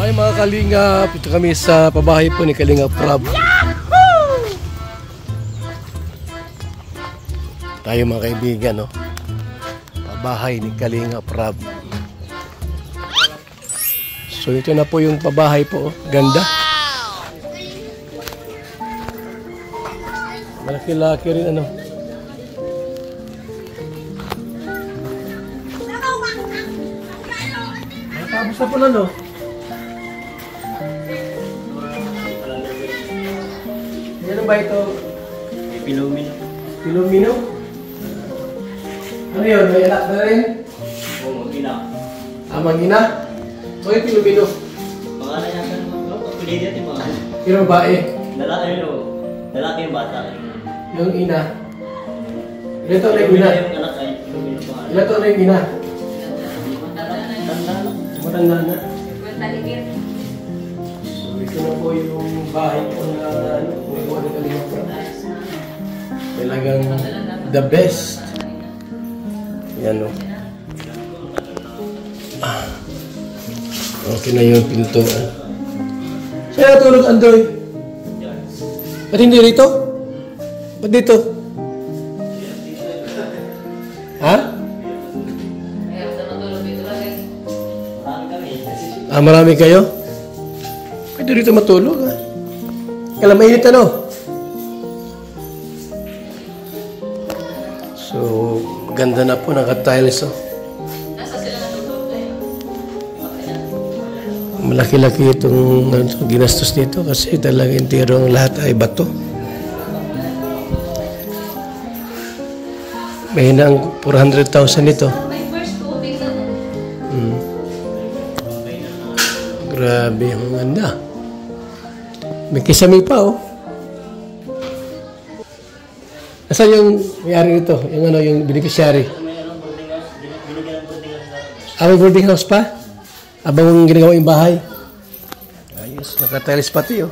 Hi mga Kalingap, ito kami sa pabahay po ni Kalingap Prab. Tayo mga kaibigan, no? Pabahay ni Kalingap Prab. So ito na po yung pabahay po, ganda. Malaki-laki rin ano. Tapos na po na, no? Ano ba ito? Pilumino. Pilumino? Ano yun? May anak na rin? Oo, mag-ina. Mag-ina? Bakit Pilumino? Pangalan niya ka naman. Kapilid natin mga. Pero babae? Lalaki yung bata. Yung ina? Ilan taon na yung ina? Yung anak ay Pilumino pangalan. Ilan taon na yung ina? Tanda na. Matanda na. So ito na po yung bahay po na gumagawa ng Kalingap Prab. Talagang the best. Yan o. Okay na yung pintuan. Saan natulog, Andoy? Ba't hindi rito? Ba't dito? Ha? Marami kayo? Pwede rito matulog, ha? Kailan mainit, ano? So, ganda na po, naka-tiles, oh. Malaki-laki itong ginastos nito kasi talaga entero ang lahat ay bato. May hinang 400,000 ito. Grabe, ang ganda. May kisame pa, oh. Nasaan yung may-ari nito? Yung ano, yung beneficiary? May boarding house pa? Abang ginagawa yung bahay? Ayos, nakatiles pati, oh.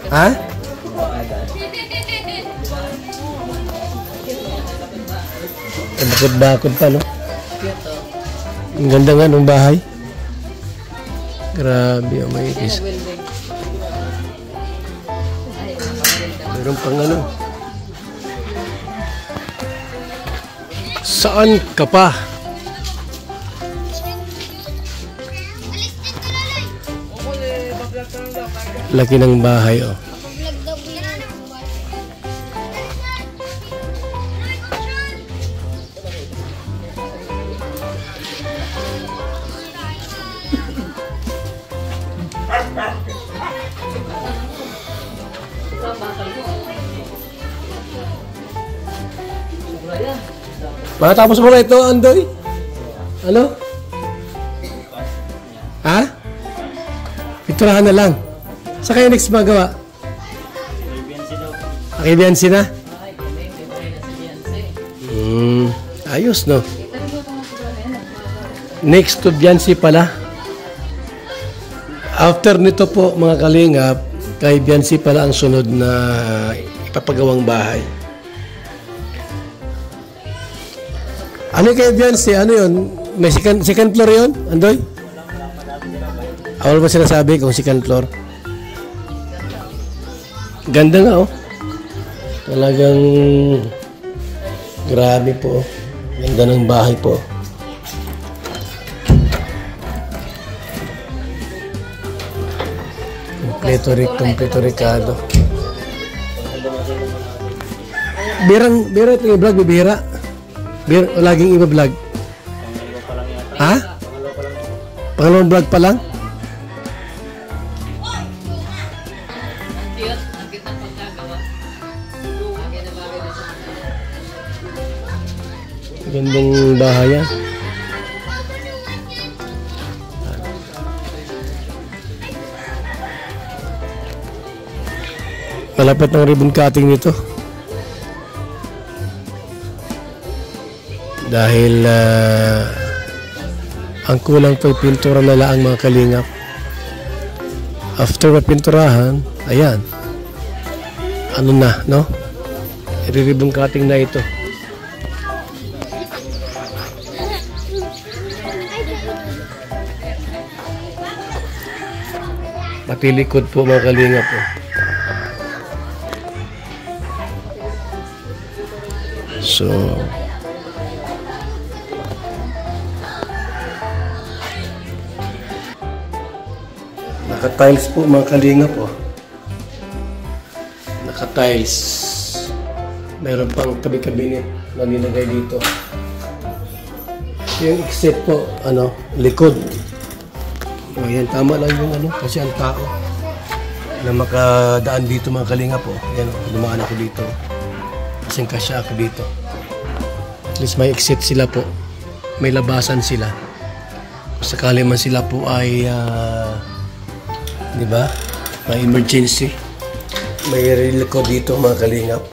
Ha? Bakod-bakod pa, no? Ang ganda nga ng bahay. Grabe, oh, may is. Meron pang ano. Saan ka pa? Laki ng bahay, oh. Matapos mo na ito, Andoy? Ano? Ha? Piturahan na lang. Sa kayo next magawa? Kay Biancy na? Ayos, no? Next to Biancy pala. After nito po, mga Kalingap, kay Biancy pala ang sunod na ipapagawang bahay. Ano kay Biancy? Ano yun? May second floor yun, Andoy? Awal ba sinasabi kung second floor? Ganda nga, oh. Talagang grabe po. Ganda ng bahay po. Kompleto Ricardo. Bira ito yung vlog, bibira. Laging iba vlog. Ha? Pangalawang vlog pa lang? Gandang bahay yan. Malapit ng ribbon cutting nito. Dahil ang kulang po pintura na lang mga Kalingap. After mapinturahan, ayan. Ano na, no? I-ribbon cutting na ito. Pati likod po mga kalingap po. So, naka-tiles po mga kalingap po. Naka-tiles. Mayroon pang tabi-kabinet na nilagay dito. Yung exit po, likod. O yan, tama lang yung kasi ang tao na makadaan dito mga kalingap po. Yan, dumaan ako dito. Kasing kasya ako dito. At least may exit sila po. May labasan sila. Kung sakali man sila po ay, di ba? May emergency. May likod dito mga kalingap.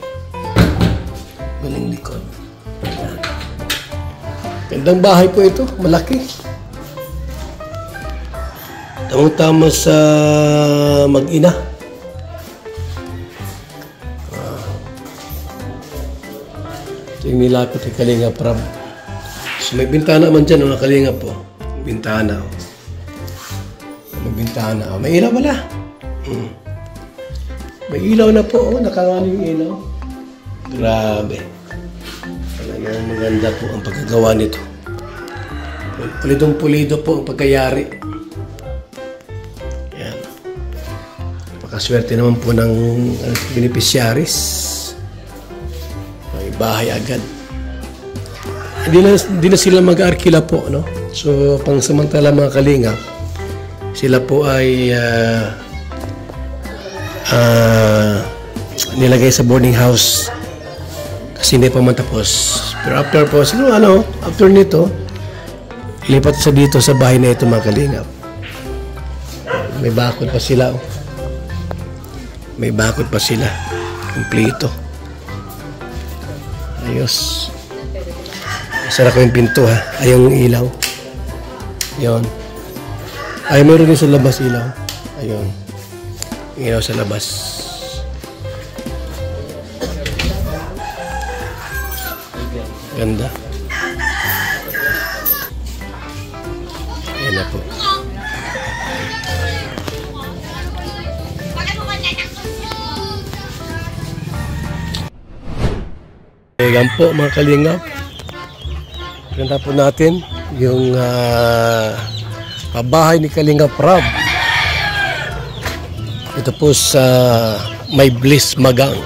Galing likod. Yan. Gandang bahay po ito. Malaki. Tamang-tama sa mag-ina. Ito yung nilapit kay Kalinga Prab. So may bintana man dyan mga Kalinga po. Bintana. May bintana. May ilaw wala. May ilaw na po. Nakangano yung ilaw. Grabe. Talagang maganda po ang pagkagawa nito. Pulidong-pulido po ang pagkayari. Yan. Napakaswerte naman po ng beneficiaries. May bahay agad. Hindi na sila mag-arkila po, no? So, pang samantala mga kalinga, sila po ay nilagay sa boarding house kasi hindi pa man tapos. Pero after po, siguro after nito, lipat sa dito sa bahay na ito mga kalingap. May bakod pa sila. Oh. May bakod pa sila. Kompleto. Ayos. Sara ko yung pinto ha. Ay yung ilaw. Ayun. Ay meron din sa labas ilaw. Ayun. Ilaw sa labas. Ganda. Ayan na po. Ayan po mga kalingap. Ganda po natin yung pabahay ni Kalinga Prab. Ito po sa May Bliss Magang.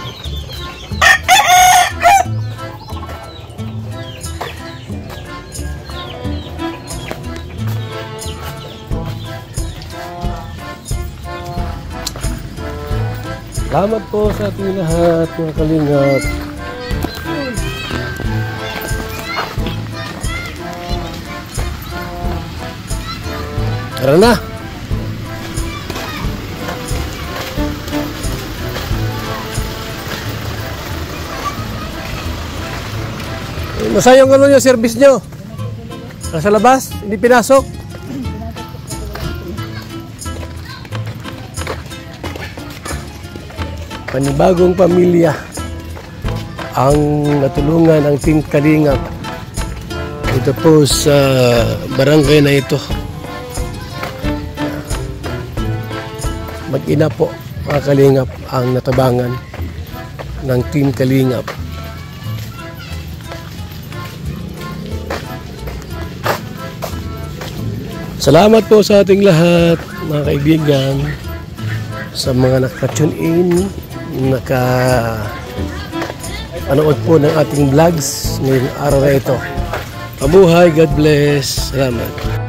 Salamat po sa ating lahat mga kalingap. Tara na! Masayang yung service nyo? Nasa labas? Hindi pinasok? Panibagong pamilya ang natulungan ng Team Kalingap ito po sa barangay na ito. Mag-ina po mga Kalingap ang natabangan ng Team Kalingap. Salamat po sa ating lahat mga kaibigan, sa mga naka-tune in, naka-panood po ng ating vlogs ngayong araw na ito. Mabuhay, God bless. Salamat.